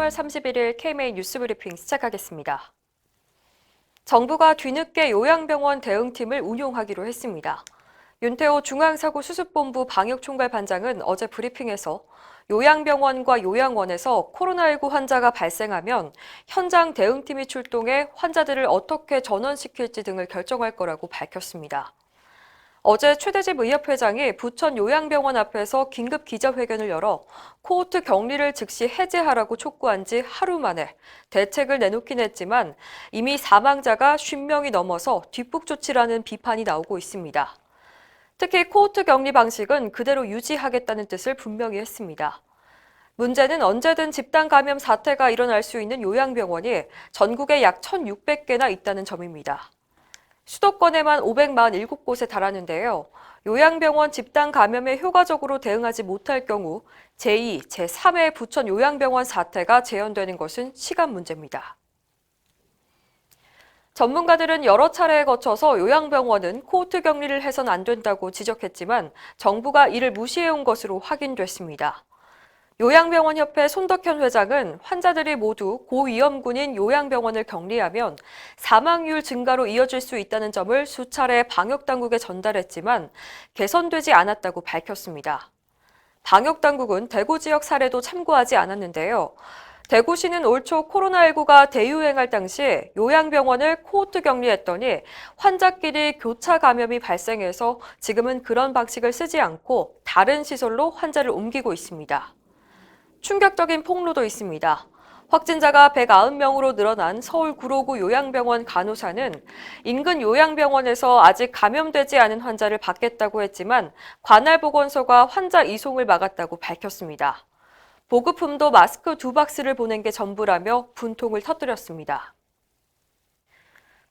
10월 31일 KMA 뉴스브리핑 시작하겠습니다. 정부가 뒤늦게 요양병원 대응팀을 운용하기로 했습니다. 윤태호 중앙사고수습본부 방역총괄반장은 어제 브리핑에서 요양병원과 요양원에서 코로나19 환자가 발생하면 현장 대응팀이 출동해 환자들을 어떻게 전원시킬지 등을 결정할 거라고 밝혔습니다. 어제 최대집 의협회장이 부천 요양병원 앞에서 긴급 기자회견을 열어 코호트 격리를 즉시 해제하라고 촉구한 지 하루 만에 대책을 내놓긴 했지만 이미 사망자가 50명이 넘어서 뒷북 조치라는 비판이 나오고 있습니다. 특히 코호트 격리 방식은 그대로 유지하겠다는 뜻을 분명히 했습니다. 문제는 언제든 집단 감염 사태가 일어날 수 있는 요양병원이 전국에 약 1,600개나 있다는 점입니다. 수도권에만 547곳에 달하는데요. 요양병원 집단 감염에 효과적으로 대응하지 못할 경우 제2, 제3회 부천 요양병원 사태가 재현되는 것은 시간 문제입니다. 전문가들은 여러 차례에 거쳐서 요양병원은 코호트 격리를 해선 안 된다고 지적했지만 정부가 이를 무시해온 것으로 확인됐습니다. 요양병원협회 손덕현 회장은 환자들이 모두 고위험군인 요양병원을 격리하면 사망률 증가로 이어질 수 있다는 점을 수차례 방역당국에 전달했지만 개선되지 않았다고 밝혔습니다. 방역당국은 대구 지역 사례도 참고하지 않았는데요. 대구시는 올 초 코로나19가 대유행할 당시 요양병원을 코호트 격리했더니 환자끼리 교차 감염이 발생해서 지금은 그런 방식을 쓰지 않고 다른 시설로 환자를 옮기고 있습니다. 충격적인 폭로도 있습니다. 확진자가 190명으로 늘어난 서울 구로구 요양병원 간호사는 인근 요양병원에서 아직 감염되지 않은 환자를 받겠다고 했지만 관할 보건소가 환자 이송을 막았다고 밝혔습니다. 보급품도 마스크 2박스를 보낸 게 전부라며 분통을 터뜨렸습니다.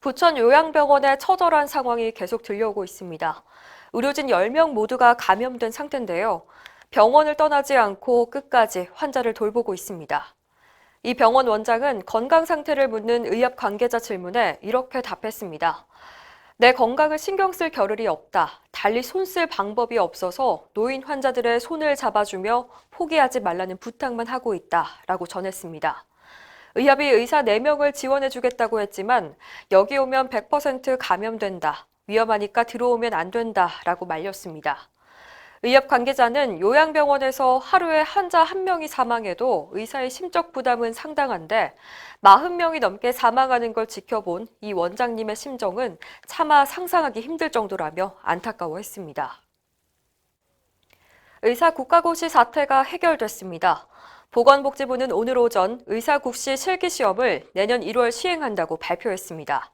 부천 요양병원의 처절한 상황이 계속 들려오고 있습니다. 의료진 10명 모두가 감염된 상태인데요. 병원을 떠나지 않고 끝까지 환자를 돌보고 있습니다. 이 병원 원장은 건강 상태를 묻는 의협 관계자 질문에 이렇게 답했습니다. 내 건강을 신경 쓸 겨를이 없다. 달리 손 쓸 방법이 없어서 노인 환자들의 손을 잡아주며 포기하지 말라는 부탁만 하고 있다라고 전했습니다. 의협이 의사 4명을 지원해주겠다고 했지만 여기 오면 100% 감염된다. 위험하니까 들어오면 안 된다라고 말렸습니다. 의협 관계자는 요양병원에서 하루에 환자 1명이 사망해도 의사의 심적 부담은 상당한데 40명이 넘게 사망하는 걸 지켜본 이 원장님의 심정은 차마 상상하기 힘들 정도라며 안타까워했습니다. 의사국가고시 사태가 해결됐습니다. 보건복지부는 오늘 오전 의사국시 실기시험을 내년 1월 시행한다고 발표했습니다.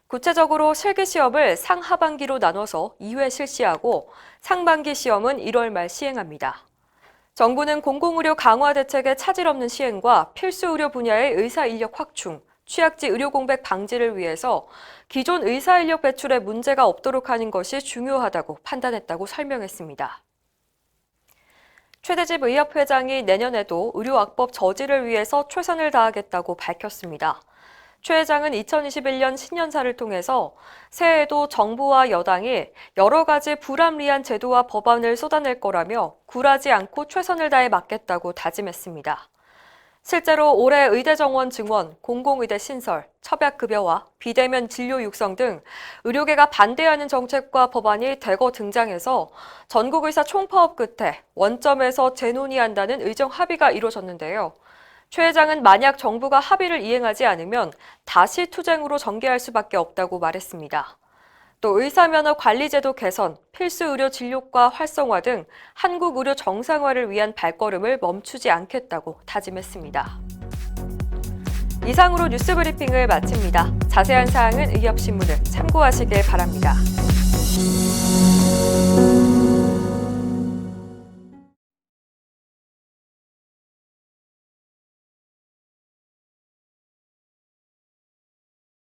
구체적으로 실기시험을 상하반기로 나눠서 2회 실시하고 상반기 시험은 1월 말 시행합니다. 정부는 공공의료 강화 대책의 차질 없는 시행과 필수 의료 분야의 의사 인력 확충, 취약지 의료 공백 방지를 위해서 기존 의사 인력 배출에 문제가 없도록 하는 것이 중요하다고 판단했다고 설명했습니다. 최대집 의협회장이 내년에도 의료악법 저지를 위해서 최선을 다하겠다고 밝혔습니다. 최 회장은 2021년 신년사를 통해서 새해에도 정부와 여당이 여러 가지 불합리한 제도와 법안을 쏟아낼 거라며 굴하지 않고 최선을 다해 막겠다고 다짐했습니다. 실제로 올해 의대 정원 증원, 공공의대 신설, 첩약급여와 비대면 진료 육성 등 의료계가 반대하는 정책과 법안이 대거 등장해서 전국의사 총파업 끝에 원점에서 재논의한다는 의정 합의가 이루어졌는데요. 최 회장은 만약 정부가 합의를 이행하지 않으면 다시 투쟁으로 전개할 수밖에 없다고 말했습니다. 또 의사면허 관리제도 개선, 필수의료 진료과 활성화 등 한국 의료 정상화를 위한 발걸음을 멈추지 않겠다고 다짐했습니다. 이상으로 뉴스브리핑을 마칩니다. 자세한 사항은 의협신문을 참고하시길 바랍니다.